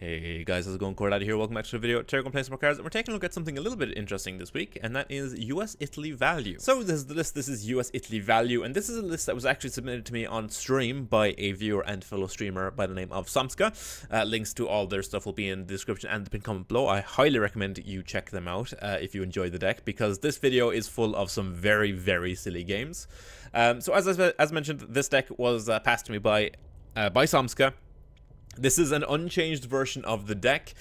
Hey guys, how's it going? CoreData here. Welcome back to the video. Today we're going to play some more cards, and we're taking a look at something a little bit interesting this week, and that is US-Italy value. So this is the list. This is US-Italy value, and this is a list that was actually submitted to me on stream by a viewer and fellow streamer by the name of Samska. Links to all their stuff will be in the description and the pinned comment below. I highly recommend you check them out if you enjoy the deck, because this video is full of some very, very silly games. So as mentioned, this deck was passed to me by Samska. This is an unchanged version of the deck.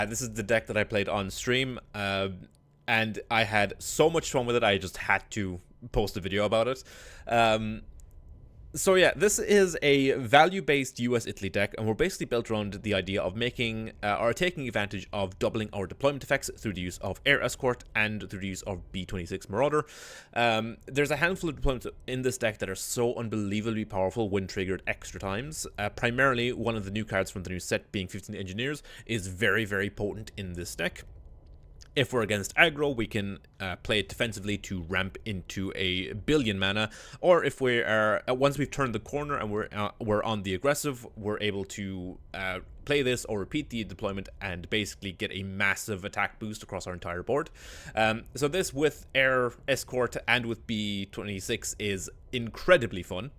This is the deck that I played on stream, and I had so much fun with it, I just had to post a video about it. So yeah, this is a value-based US-Italy deck, and we're basically built around the idea of making, or taking advantage of doubling our deployment effects through the use of Air Escort and through the use of B-26 Marauder. There's a handful of deployments in this deck that are so unbelievably powerful when triggered extra times. Primarily, one of the new cards from the new set, being 15 Engineers, is very, very potent in this deck. If we're against aggro, we can play it defensively to ramp into a billion mana, or if we are once we've turned the corner and we're on the aggressive, we're able to play this or repeat the deployment and basically get a massive attack boost across our entire board. So this with Air Escort and with B-26 is incredibly fun.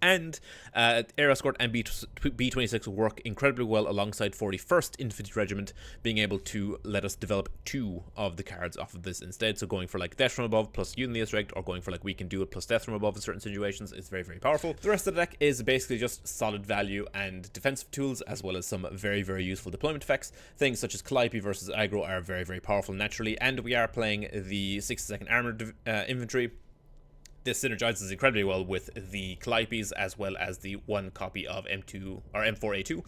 And Air Escort and B-26 work incredibly well alongside 41st Infantry Regiment, being able to let us develop 2 of the cards off of this instead. So going for like Death from Above plus Unity Restrict, or going for like We Can Do It plus Death from Above in certain situations is very, very powerful. The rest of the deck is basically just solid value and defensive tools, as well as some very, very useful deployment effects. Things such as Calliope versus Aggro are very, very powerful naturally, and we are playing the 62nd Armored Infantry. This synergizes incredibly well with the Calliopes, as well as the one copy of M2 or M4A2.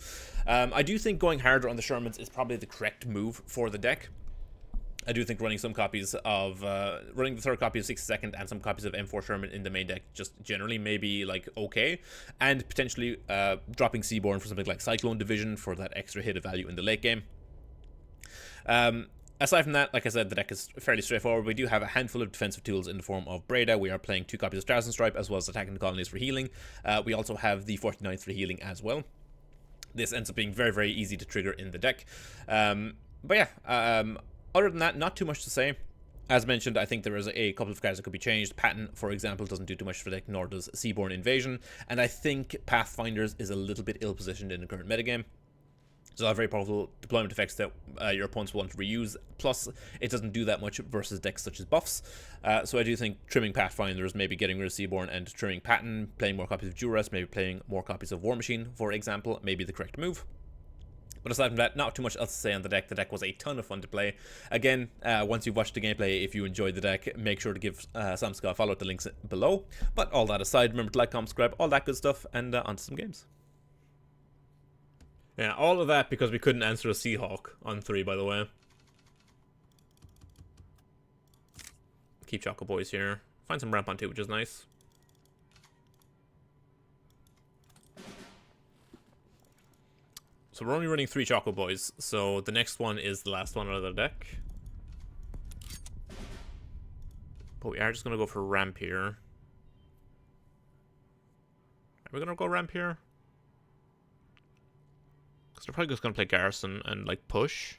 I do think going harder on the Shermans is probably the correct move for the deck. I do think running some copies of running the third copy of 62nd and some copies of M4 Sherman in the main deck just generally maybe like okay, and potentially dropping Seaborn for something like Cyclone Division for that extra hit of value in the late game. Aside from that, like I said, the deck is fairly straightforward. We do have a handful of defensive tools in the form of Breda. We are playing 2 copies of Stars and Stripe, as well as attacking the colonies for healing. We also have the 49th for healing as well. This ends up being very, very easy to trigger in the deck. But yeah, other than that, not too much to say. As mentioned, I think there is a couple of cards that could be changed. Patton, for example, doesn't do too much for the deck, nor does Seaborn Invasion. And I think Pathfinders is a little bit ill-positioned in the current metagame. So have very powerful deployment effects that your opponents will want to reuse. Plus, it doesn't do that much versus decks such as buffs. So I do think trimming Pathfinders, maybe getting rid of Seaborn and trimming Patton, playing more copies of Duress, maybe playing more copies of War Machine, for example, may be the correct move. But aside from that, not too much else to say on the deck. The deck was a ton of fun to play. Again, once you've watched the gameplay, if you enjoyed the deck, make sure to give Samska a follow at the links below. But all that aside, remember to like, comment, subscribe, all that good stuff, and on to some games. Yeah, all of that because we couldn't answer a Seahawk on 3, by the way. Keep Choco Boys here. Find some ramp on 2, which is nice. So we're only running 3 Choco Boys, so the next one is the last one out of the deck. But we are just going to go for ramp here. Are we going to go ramp here? They're probably just going to play Garrison and, like, push.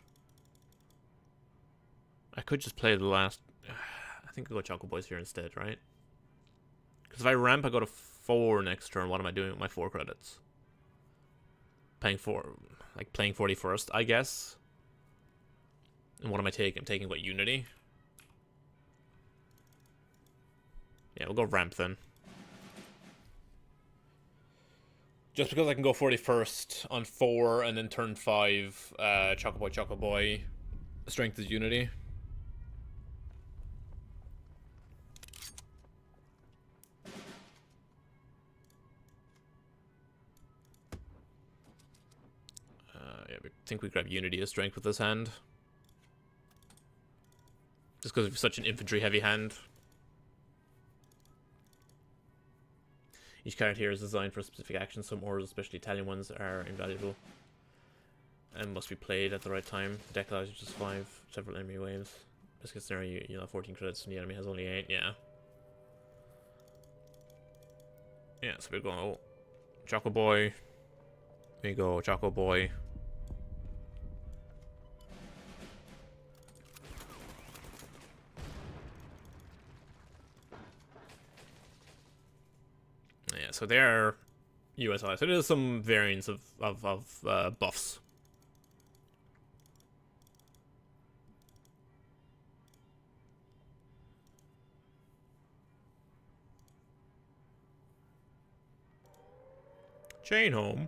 I could just play the last... I think I'll go Choco Boys here instead, right? Because if I ramp, I go to 4 next turn. What am I doing with my 4 credits? Playing 41st, I guess. And what am I taking? I'm taking, what, Unity? Yeah, we'll go ramp then. Just because I can go 41st on 4 and then turn 5, Choco Boy, Strength is Unity. Yeah, I think we grab Unity as Strength with this hand. Just because of such an infantry heavy hand. Each card here is designed for a specific action. Some orders, especially Italian ones, are invaluable and must be played at the right time. The deck allows you to survive several enemy waves. Best case scenario, you know, 14 credits and the enemy has only 8. Yeah. Yeah, so we go Choco Boy. We go Choco Boy. so they're US allies. So there's some variants of buffs. Chain home.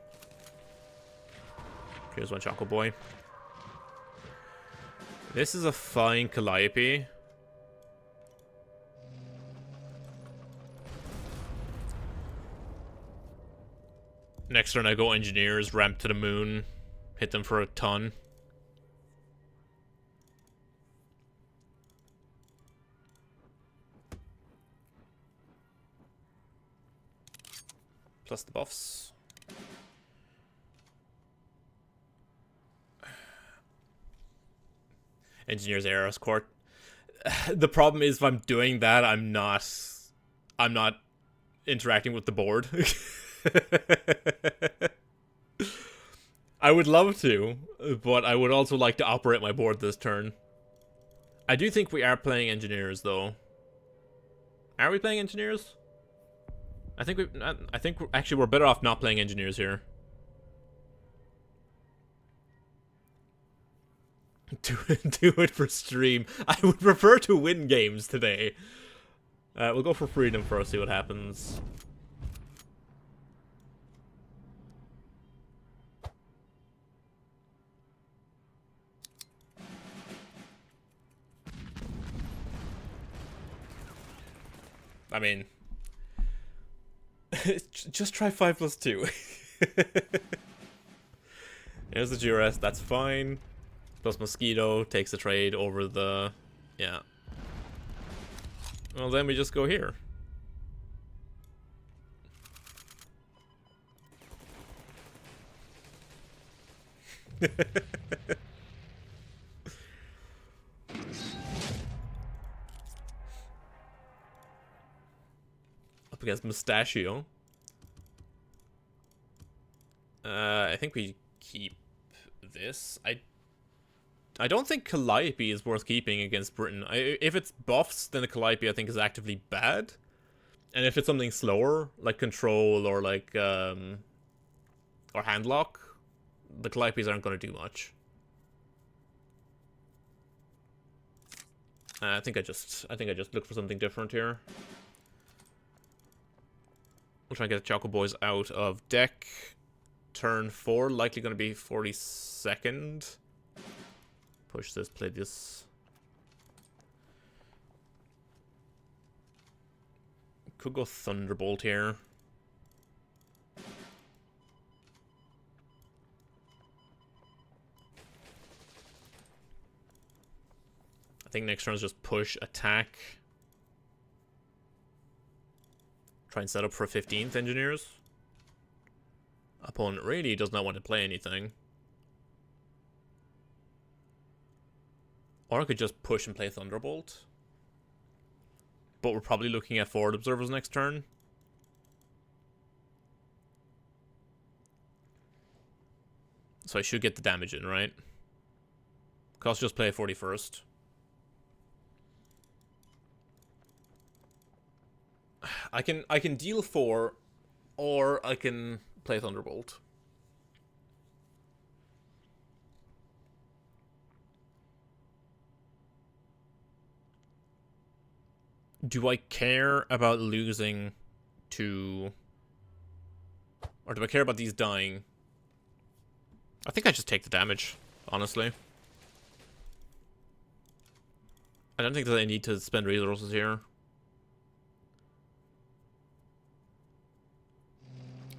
Here's one Choco Boy. This is a fine Calliope. Next turn I go Engineers, ramp to the moon, hit them for a ton. Plus the buffs. Engineers Air Escort. The problem is if I'm doing that, I'm not interacting with the board. I would love to, but I would also like to operate my board this turn. I do think we are playing Engineers, though. Are we playing Engineers? I think actually we're better off not playing Engineers here. Do it for stream. I would prefer to win games today. We'll go for Freedom first, see what happens. I mean, just try 5+2. There's the GRS, that's fine. Plus Mosquito takes the trade over the... yeah. Well, then we just go here. Up against Mustachio. I think we keep this. I don't think Calliope is worth keeping against Britain. If it's buffs, then the Calliope I think is actively bad. And if it's something slower, like Control or like or Handlock, the Calliopes aren't going to do much. I think I just look for something different here. We'll try and get the Choco Boys out of deck. Turn 4, likely going to be 42nd. Push this, play this. Could go Thunderbolt here. I think next turn is just push, attack. Try and set up for 15th Engineers. Opponent really does not want to play anything. Or I could just push and play Thunderbolt. But we're probably looking at forward observers next turn. So I should get the damage in, right? Because just play 41st. I can deal 4, or I can play Thunderbolt. Do I care about losing to... or do I care about these dying? I think I just take the damage, honestly. I don't think that I need to spend resources here.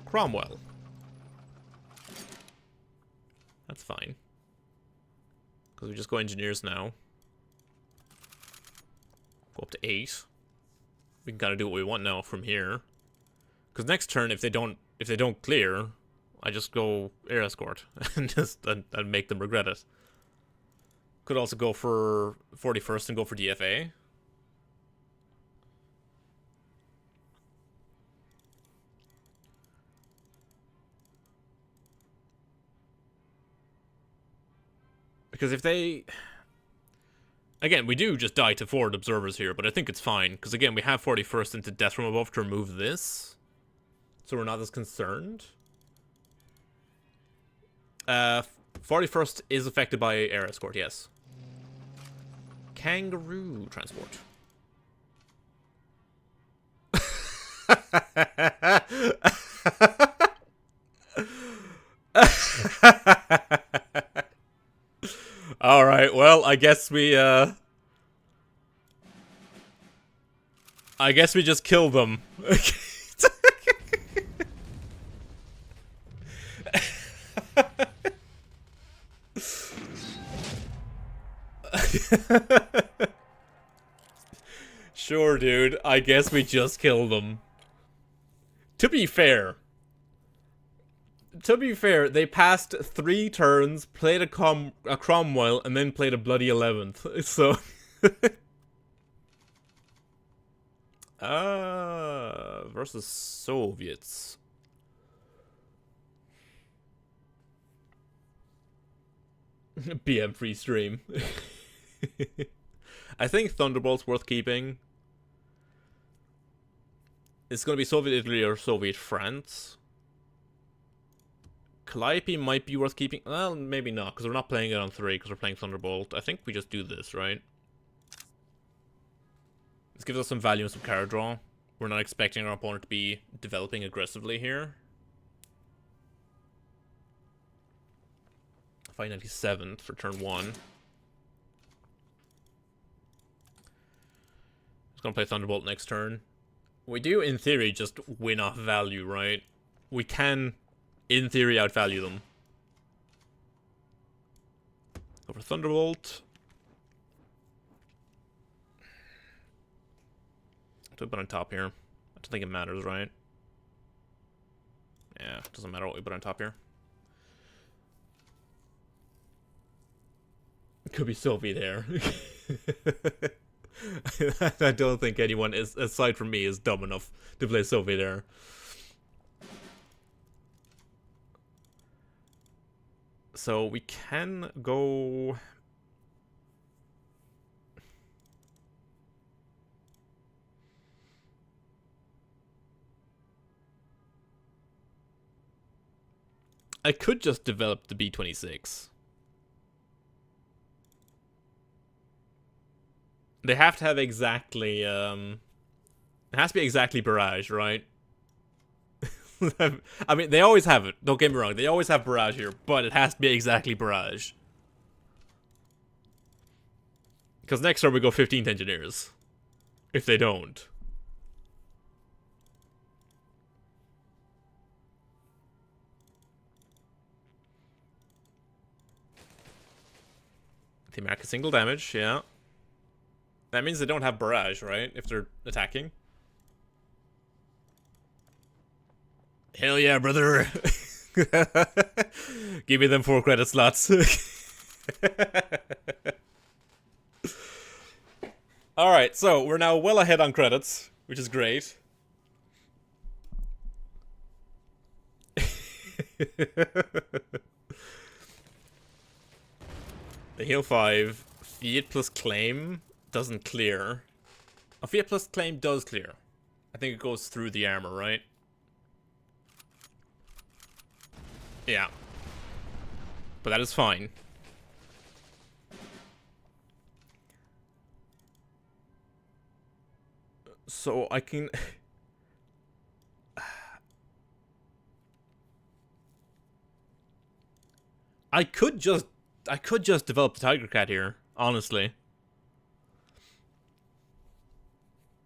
Cromwell. That's fine. Because we just go Engineers now. Go up to 8. We can kind of do what we want now from here. Because next turn, if they don't clear, I just go Air Escort and make them regret it. Could also go for 41st and go for DFA. Because if they... again, we do just die to forward observers here, but I think it's fine. Because again, we have 41st into Death from Above to remove this. So we're not as concerned. 41st is affected by air escort, yes. Kangaroo transport. Alright, well, I guess we just kill them. Sure, dude. I guess we just kill them. To be fair, they passed 3 turns, played a Cromwell, and then played a bloody 11th. So, versus Soviets. BM free stream. I think Thunderbolt's worth keeping. It's going to be Soviet Italy or Soviet France. Calliope might be worth keeping. Well, maybe not, because we're not playing it on 3, because we're playing Thunderbolt. I think we just do this, right? This gives us some value and some card draw. We're not expecting our opponent to be developing aggressively here. 597th for turn 1. Just gonna play Thunderbolt next turn. We do, in theory, just win off value, right? We can, in theory, outvalue them. Go for Thunderbolt. Do put on top here. I don't think it matters, right? Yeah, it doesn't matter what we put on top here. It could be Sylvie there. I don't think anyone is, aside from me, is dumb enough to play Sylvie there. So we can go... I could just develop the B-26. They have to have exactly, it has to be exactly Barrage, right? I mean, they always have it. Don't get me wrong. They always have Barrage here, but it has to be exactly Barrage. Because next turn we go 15th Engineers. If they don't. They mark a single damage, yeah. That means they don't have Barrage, right? If they're attacking. Hell yeah, brother! Give me them 4 credit slots. Alright, so we're now well ahead on credits, which is great. The heal 5, Fiat plus claim doesn't clear. A Fiat plus claim does clear. I think it goes through the armor, right? Yeah. But that is fine. So I can... I could just develop the Tiger Cat here, honestly.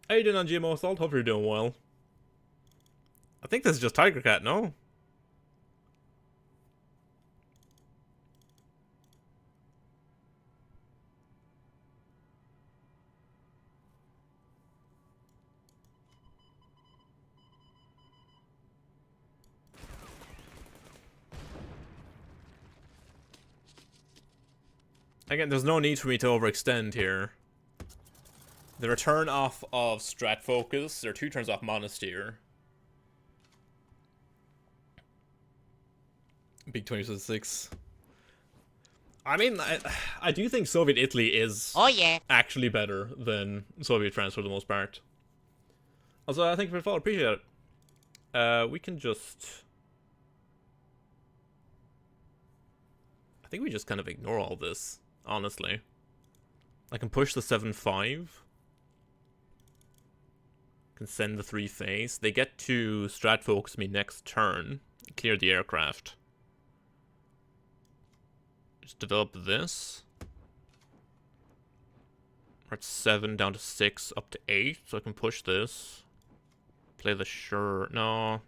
How you doing on GMO Assault? Hope you're doing well. I think this is just Tiger Cat, no? Again, there's no need for me to overextend here. The return off of Strat Focus, there are 2 turns off Monasteer. Big 26. I mean, I do think Soviet Italy is actually better than Soviet France for the most part. Also, I think for the follow, appreciate it. We can just... I think we just kind of ignore all this, honestly. I can push the 7-5. Can send the 3 face. They get to strat focus me next turn. Clear the aircraft. Just develop this. We're at 7 down to 6 up to 8, so I can push this. Play the sure. No.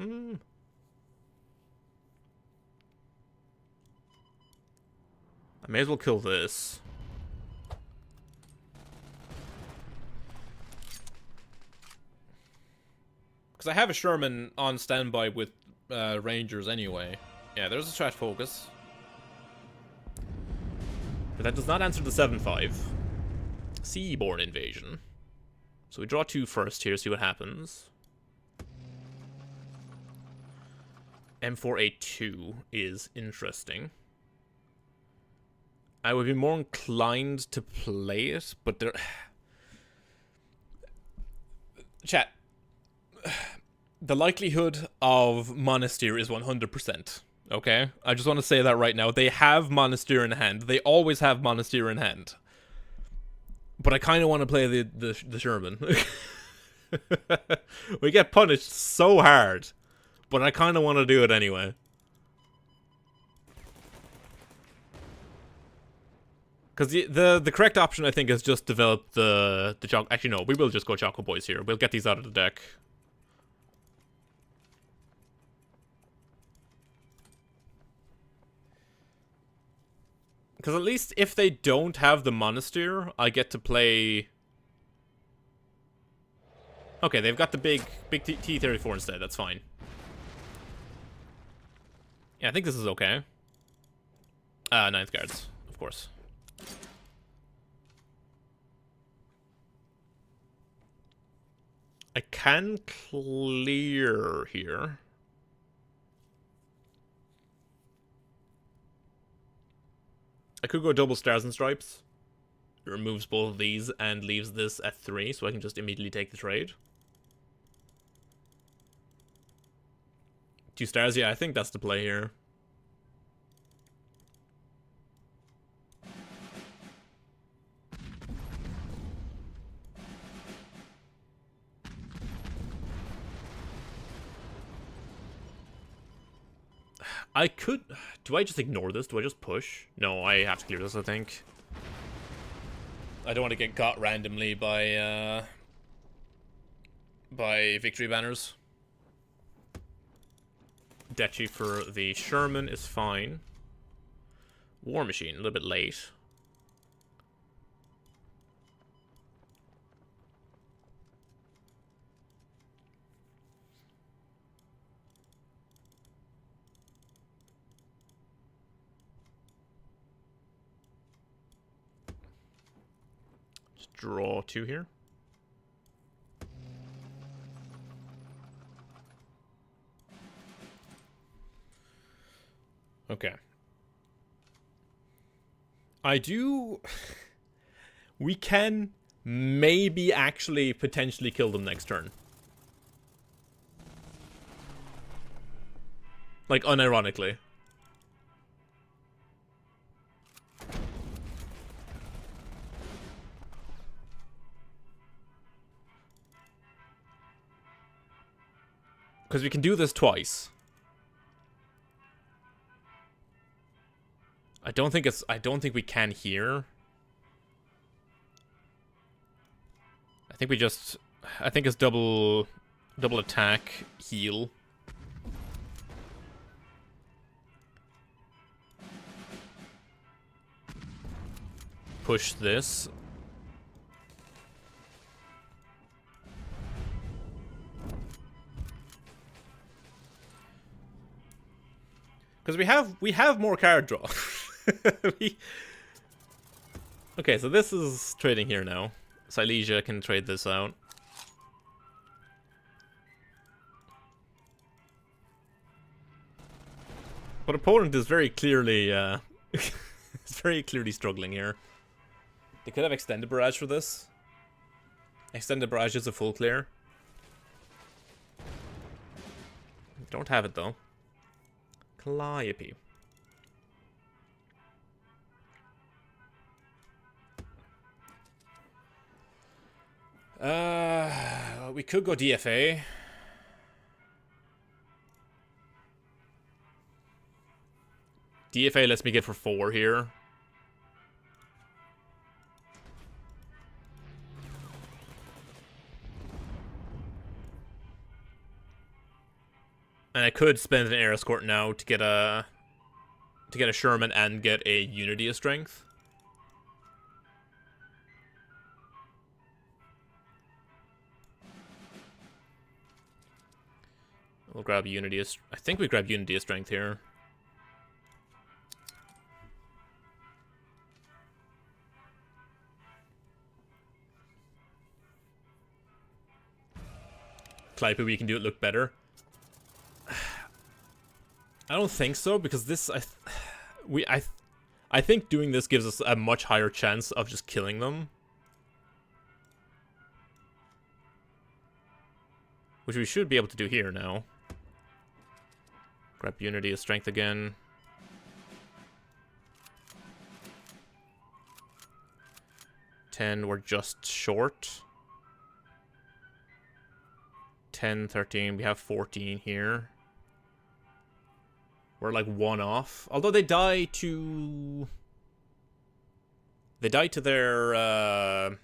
I may as well kill this. Because I have a Sherman on standby with Rangers anyway. Yeah, there's a strat focus. But that does not answer the 7-5. Seaborne invasion. So we draw 2 first here, see what happens. M4A2 is interesting. I would be more inclined to play it, but there... Chat. The likelihood of Monasteer is 100%. Okay? I just want to say that right now. They have Monasteer in hand. They always have Monasteer in hand. But I kind of want to play the Sherman. We get punished so hard. But I kind of want to do it anyway. Because the correct option, I think, is just develop the Choco... Actually, no. We will just go Choco Boys here. We'll get these out of the deck. Because at least if they don't have the Monasteer, I get to play... Okay, they've got the big T-34 instead. That's fine. Yeah, I think this is okay. 9th Guards, of course. I can clear here. I could go double Stars and Stripes. It removes both of these and leaves this at 3, so I can just immediately take the trade. 2 stars, yeah, I think that's the play here. I could... Do I just ignore this? Do I just push? No, I have to clear this, I think. I don't want to get caught randomly by victory banners. Detchy for the Sherman is fine. War Machine, a little bit late. Just draw 2 here. Okay. I do... We can maybe actually potentially kill them next turn. Like, unironically. Because we can do this twice. I don't think we can here. I think we just... I think it's double attack, heal. Push this. Because we have more card draw. Okay, so this is trading here now. Silesia can trade this out. But opponent is very clearly is very clearly struggling here. They could have extended barrage for this. Extended barrage is a full clear. Don't have it, though. Calliope. We could go DFA. DFA lets me get for 4 here. And I could spend an air escort now to get a Sherman and get a Unity of Strength. We'll grab Unity of... I think we grab Unity of Strength here. Calliope, we can do it look better. I don't think so, because this... I think doing this gives us a much higher chance of just killing them. Which we should be able to do here now. Grab Unity of Strength again. We're just short. 10, 13, we have 14 here. We're like 1 off. Although they die to... They die to their...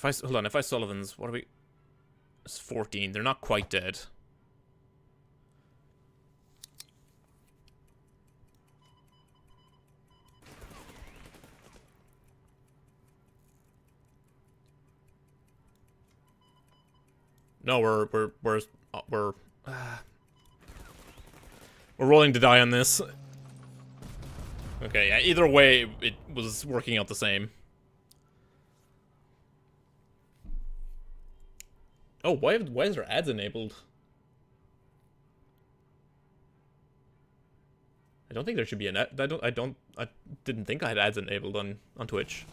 Hold on, if I Sullivan's, what are we... It's 14, they're not quite dead. No, we're rolling to die on this. Okay, yeah, either way, it was working out the same. Oh, why is there ads enabled? I don't think there should be an ad. I didn't think I had ads enabled on Twitch.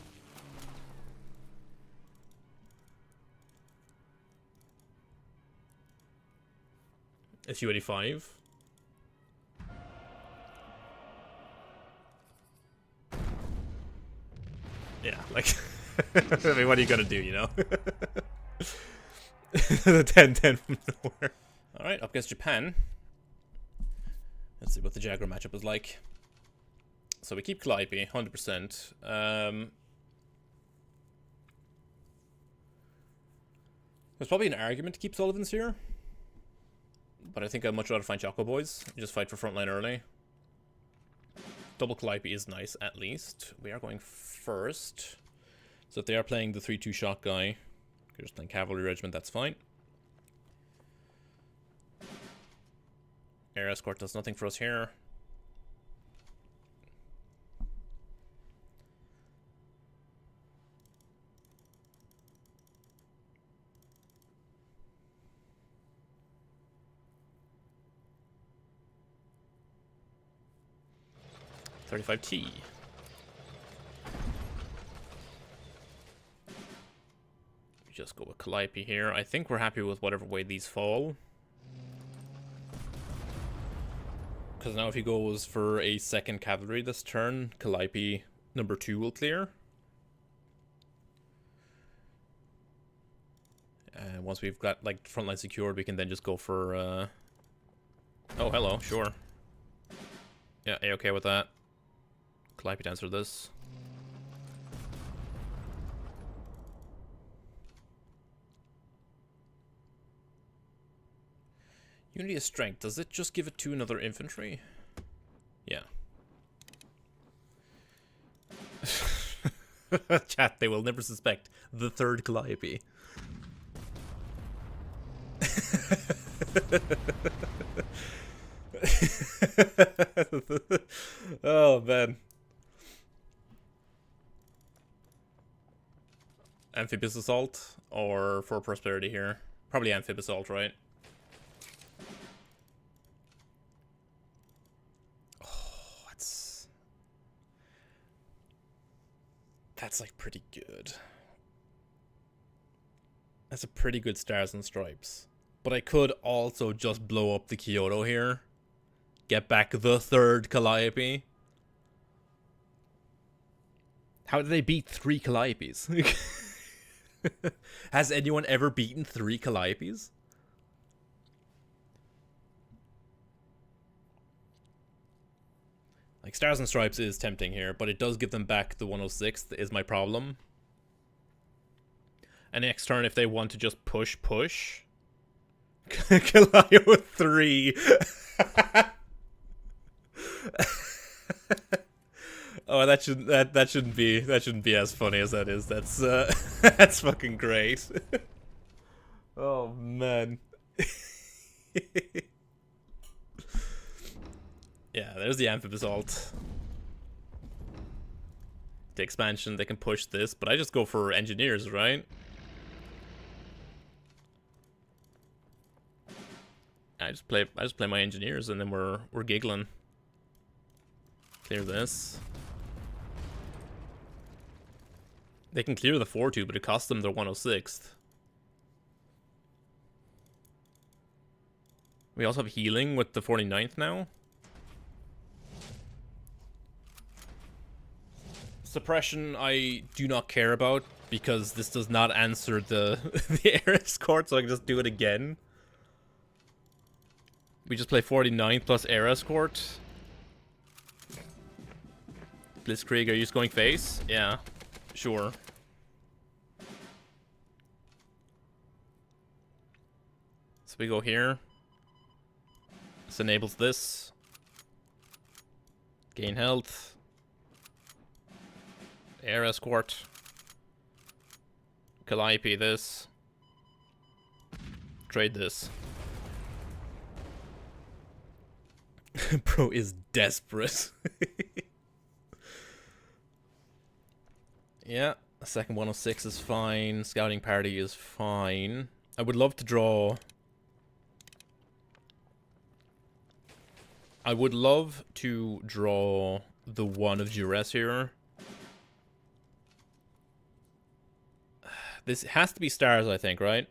SU85. Yeah, like I mean, what are you gonna do, you know? The 10-10 from nowhere. Alright, up against Japan. Let's see what the Ger Aggro matchup is like. So we keep Calliope, 100%. There's probably an argument to keep Sullivan's here. But I think I'd much rather find Choco Boys. Just fight for frontline early. Double Calliope is nice, at least. We are going first. So if they are playing the 3-2 shot guy, you're just playing Cavalry Regiment, that's fine. Air Escort does nothing for us here. $35T. Just go with Calliope here. I think we're happy with whatever way these fall. Because now if he goes for a second cavalry this turn, Calliope number 2 will clear. And once we've got like frontline secured, we can then just go for oh, hello, sure. Yeah, A-okay with that. Calliope to answer this. Unity of Strength, does it just give it to another infantry? Yeah. Chat, they will never suspect the third Calliope. Oh, man. Amphibious Assault or for Prosperity here? Probably Amphibious Assault, right? That's like pretty good. That's a pretty good Stars and Stripes. But I could also just blow up the Kyoto here. Get back the third Calliope. How did they beat 3 Calliopes? Has anyone ever beaten 3 Calliopes? Like, Stars and Stripes is tempting here, but it does give them back the 106th is my problem. And next turn, if they want to just push. Callio 3. Oh, that shouldn't be as funny as that is. That's that's fucking great. Oh man. Yeah, there's the Amphib Assault. The expansion, they can push this, but I just go for engineers, right? I just play my engineers, and then we're giggling. Clear this. They can clear the 4-2, but it costs them their 106th. We also have healing with the 49th now. Suppression I do not care about, because this does not answer the the air escort, so I can just do it again. We just play 49th plus air escort. Blitzkrieg, are you just going face? Yeah, sure. So we go here. This enables this. Gain health. Air escort. Calliope this. Trade this. Bro is desperate. Yeah, a second 106 is fine. Scouting party is fine. I would love to draw... I would love to draw the one of duress here. This has to be stars, I think, right?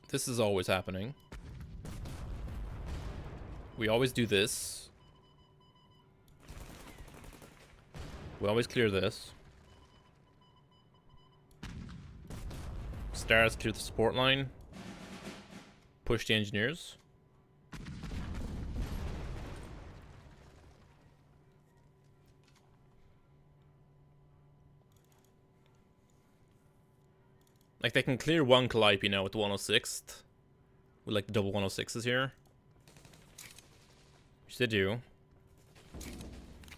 This is always happening. We always do this. We always clear this. Stars clear the support line. Push the engineers. Like, they can clear one Calliope now with the 106th. With, like, the double 106s here. Which they do.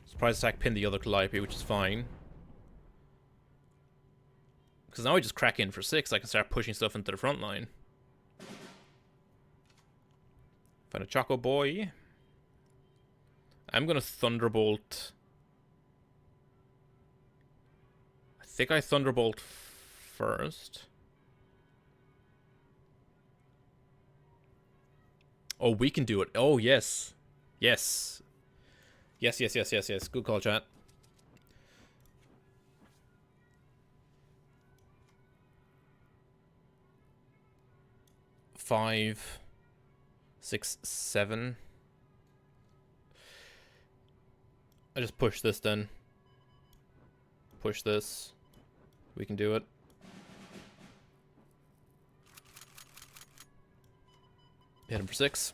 Surprise attack pin the other Calliope, which is fine. Because now I just crack in for 6, I can start pushing stuff into the front line. Find a Choco Boy. I'm gonna Thunderbolt. I think I Thunderbolt first. Oh, we can do it. Oh, yes. Yes. Yes. Good call, chat. Five, 6, 7. I just push this then. Push this. We can do it. Hit him for 6.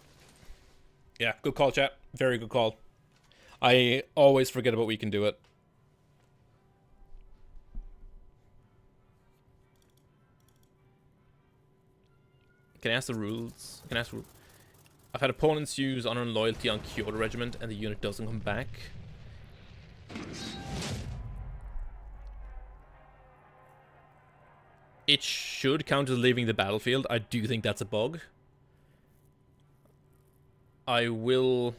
Yeah, good call, chat. Very good call. I always forget about we can do it. Can I ask the rules? Can I ask? I've had opponents use Honor and Loyalty on Kyoto Regiment and the unit doesn't come back. It should count as leaving the battlefield. I do think that's a bug. I will...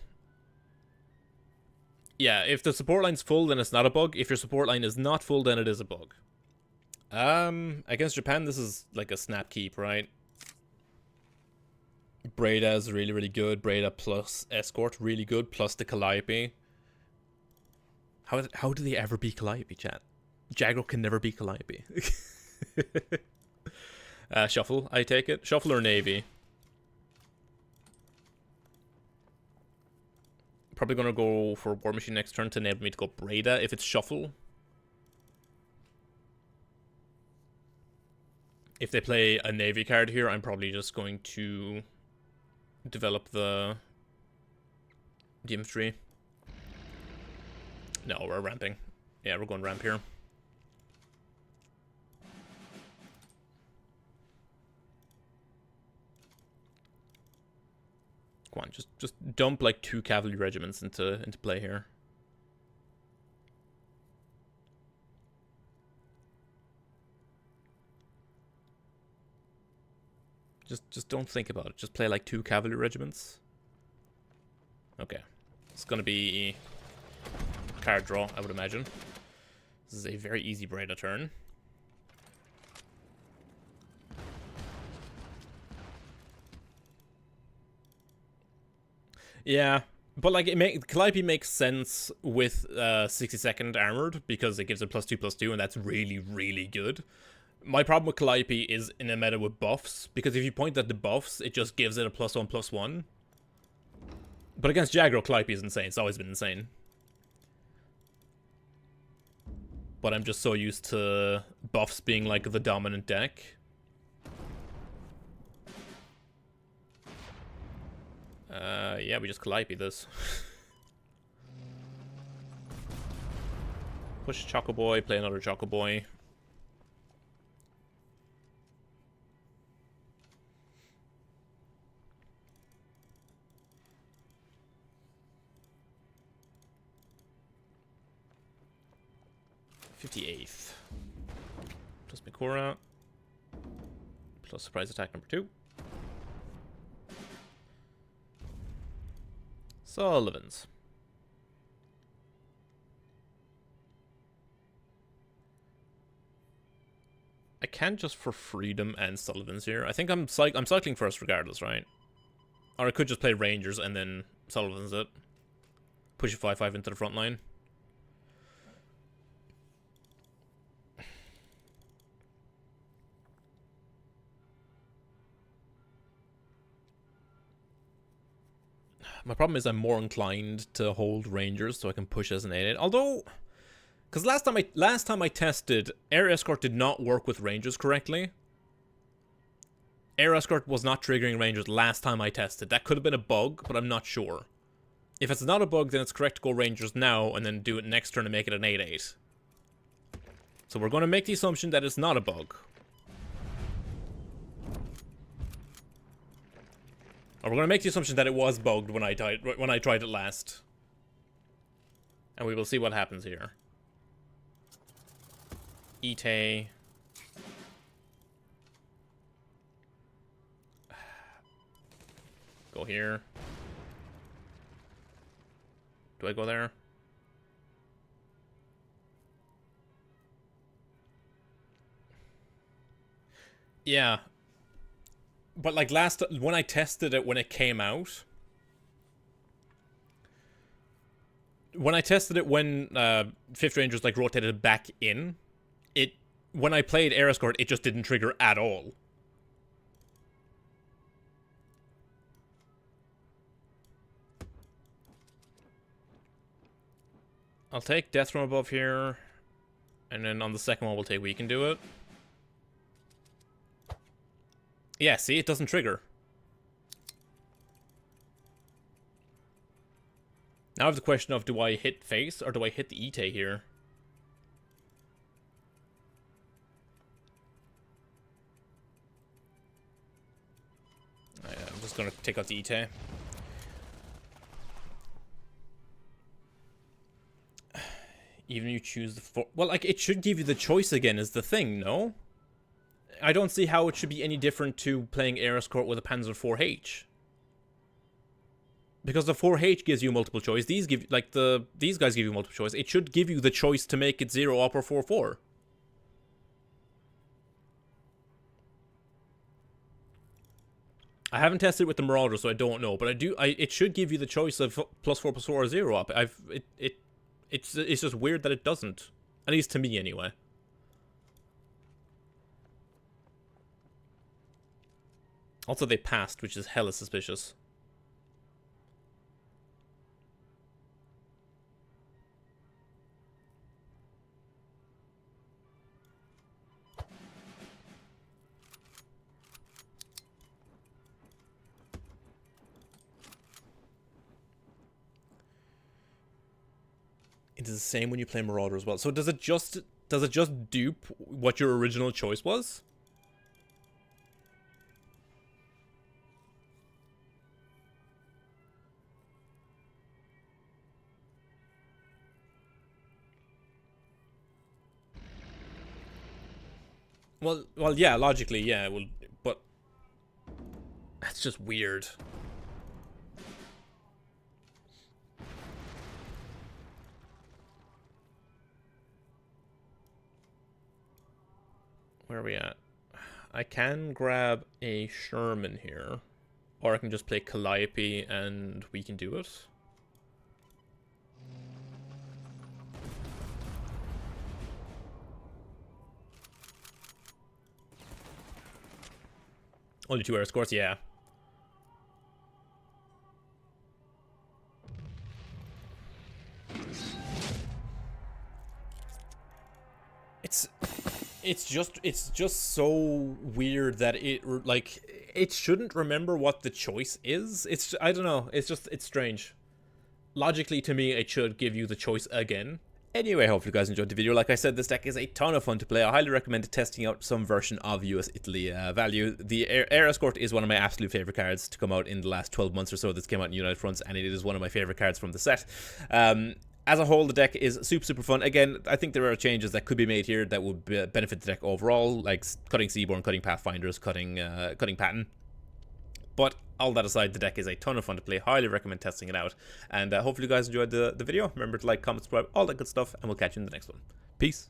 Yeah, if the support line's full, then it's not a bug. If your support line is not full, then it is a bug. Against Japan, this is like a snap keep, right? Breda is really, really good. Breda plus Escort, really good. Plus the Calliope. How do they ever beat Calliope, chat? Ger Aggro can never be Calliope. Shuffle, I take it. Shuffle or Navy? Probably gonna go for War Machine next turn to enable me to go Breda if it's Shuffle. If they play a Navy card here, I'm probably just going to develop the infantry. No, we're ramping. Yeah, we're going ramp here. Come on, just dump like 2 cavalry regiments into play here. Just don't think about it. Just play like 2 cavalry regiments. Okay. It's gonna be card draw, I would imagine. This is a very easy Breda turn. Yeah, but like Calliope makes sense with 60-second armored because it gives it +2/+2, and that's really, really good. My problem with Calliope is in a meta with buffs, because if you point at the buffs, it just gives it a +1/+1. But against Ger Aggro, Calliope is insane. It's always been insane. But I'm just so used to buffs being like the dominant deck. Yeah, we just Calliope this. Push Choco Boy, play another Choco Boy. +58th. Plus Mikora. Plus surprise attack number 2. Sullivan's. I can't just for freedom and Sullivan's here. I think I'm cycling first regardless, right? Or I could just play Rangers and then Sullivan's it. Push a 5/5 into the front line. My problem is I'm more inclined to hold Rangers so I can push as an 8/8. Although, because last time I tested, Air Escort did not work with Rangers correctly. Air Escort was not triggering Rangers last time I tested. That could have been a bug, but I'm not sure. If it's not a bug, then it's correct to go Rangers now and then do it next turn and make it an 8/8. So we're going to make the assumption that it's not a bug. Or we're going to make the assumption that it was bugged when I tried it last. And we will see what happens here. Ite. Go here. Do I go there? Yeah. But like when I tested it when it came out, when 5th Rangers like rotated back in, when I played Air Escort, it just didn't trigger at all. I'll take Death from Above here, and then on the second one we'll take We Can Do It. Yeah, see, it doesn't trigger. Now I have the question of, do I hit face or do I hit the Ite here? I'm just gonna take out the Ite. Even you choose the well, like, it should give you the choice again is the thing, no? I don't see how it should be any different to playing Air Escort with a Panzer 4H. Because the 4H gives you multiple choice. These guys give you multiple choice. It should give you the choice to make it 0 up or 4/4. I haven't tested it with the Marauder, so I don't know. But it should give you the choice of +4/+4 or 0 up. It's just weird that it doesn't. At least to me, anyway. Also, they passed, which is hella suspicious. It is the same when you play Marauder as well. So does it just dupe what your original choice was? Well, yeah, logically, yeah, well, but that's just weird. Where are we at? I can grab a Sherman here, or I can just play Calliope and we can do it. Only 2 air scores, yeah. It's just so weird that it shouldn't remember what the choice is. I don't know. It's strange. Logically, to me, it should give you the choice again. Anyway, hope you guys enjoyed the video. Like I said, this deck is a ton of fun to play. I highly recommend testing out some version of US-Italy value. The Air Escort is one of my absolute favorite cards to come out in the last 12 months or so that's came out in United Fronts, and it is one of my favorite cards from the set. As a whole, the deck is super fun. Again, I think there are changes that could be made here that would benefit the deck overall, like cutting Seaborn, cutting Pathfinders, cutting Patton. But all that aside, the deck is a ton of fun to play. Highly recommend testing it out. And hopefully you guys enjoyed the video. Remember to like, comment, subscribe, all that good stuff. And we'll catch you in the next one. Peace.